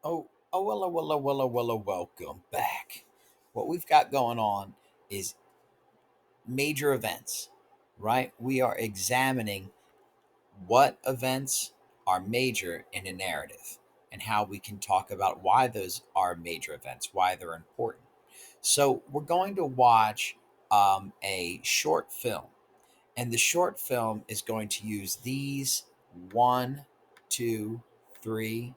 Welcome back. What we've got going on is major events, right? We are examining what events are major in a narrative and how we can talk about why those are major events, why they're important. So, we're going to watch a short film, and the short film is going to use these one, two, three,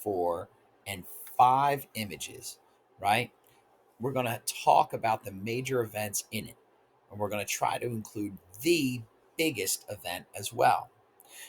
four, and five images, right? We're going to talk about the major events in it, and we're going to try to include the biggest event as well.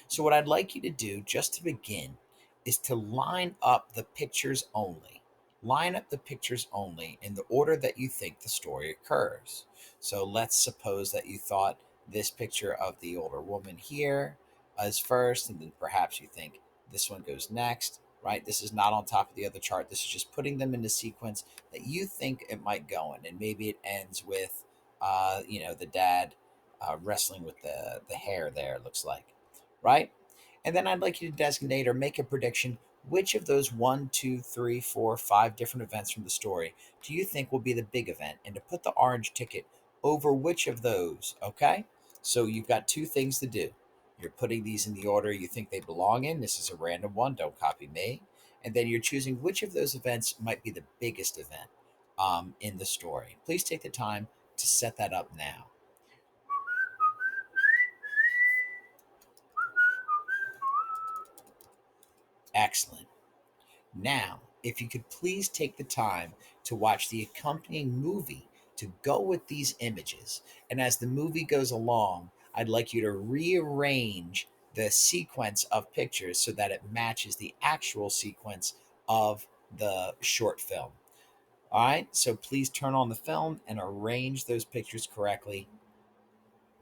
So, what I'd like you to do just to begin is to line up the pictures only. Line up the pictures only in the order that you think the story occurs. So, let's suppose that you thought this picture of the older woman here is first, and then perhaps you think this one goes next, right? This is not on top of the other chart. This is just putting them in the sequence that you think it might go in. And maybe it ends with, the dad wrestling with the hair there, it looks like, right? And then I'd like you to designate or make a prediction which of those one, two, three, four, five different events from the story do you think will be the big event, and to put the orange ticket over which of those, okay? So you've got two things to do. You're putting these in the order you think they belong in. This is a random one, don't copy me. And then you're choosing which of those events might be the biggest event in the story. Please take the time to set that up now. Excellent. Now, if you could please take the time to watch the accompanying movie to go with these images. And as the movie goes along, I'd like you to rearrange the sequence of pictures so that it matches the actual sequence of the short film. All right, so please turn on the film and arrange those pictures correctly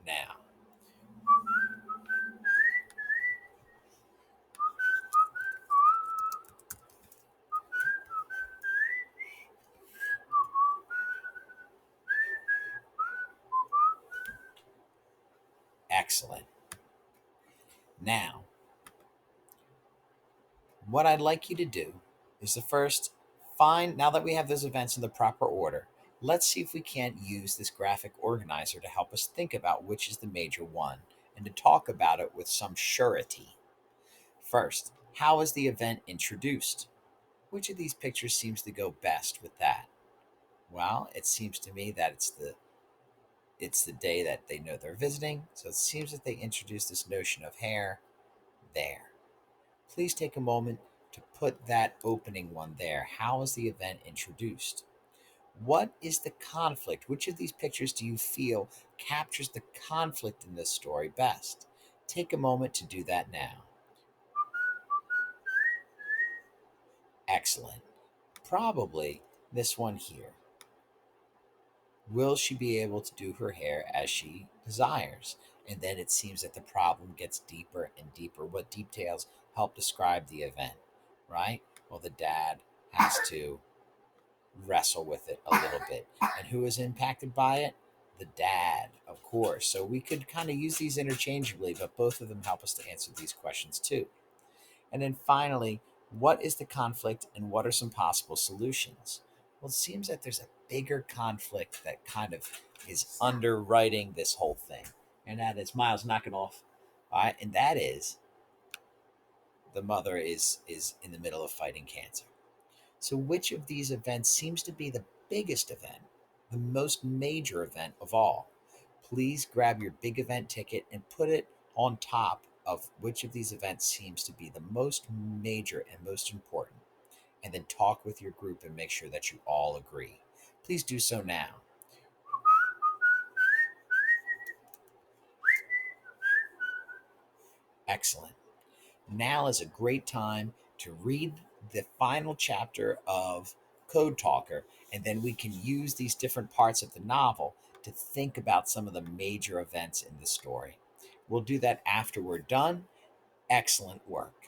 now. Excellent. Now, what I'd like you to do is the first find, now that we have those events in the proper order, let's see if we can't use this graphic organizer to help us think about which is the major one and to talk about it with some surety. First, how is the event introduced? Which of these pictures seems to go best with that? Well, it seems to me that it's the day that they know they're visiting, so it seems that they introduce this notion of hair there. Please take a moment to put that opening one there. How is the event introduced? What is the conflict? Which of these pictures do you feel captures the conflict in this story best? Take a moment to do that now. Excellent. Probably this one here. Will she be able to do her hair as she desires? And then it seems that the problem gets deeper and deeper. What details help describe the event, right? Well, the dad has to wrestle with it a little bit. And who is impacted by it? The dad, of course. So we could kind of use these interchangeably, but both of them help us to answer these questions too. And then finally, what is the conflict and what are some possible solutions? Well, it seems that there's a bigger conflict that kind of is underwriting this whole thing. And that is Miles knocking off. All right. And that is the mother is in the middle of fighting cancer. So, which of these events seems to be the biggest event, the most major event of all? Please grab your big event ticket and put it on top of which of these events seems to be the most major and most important. And then talk with your group and make sure that you all agree. Please do so now. Excellent. Now is a great time to read the final chapter of Code Talker, and then we can use these different parts of the novel to think about some of the major events in the story. We'll do that after we're done. Excellent work.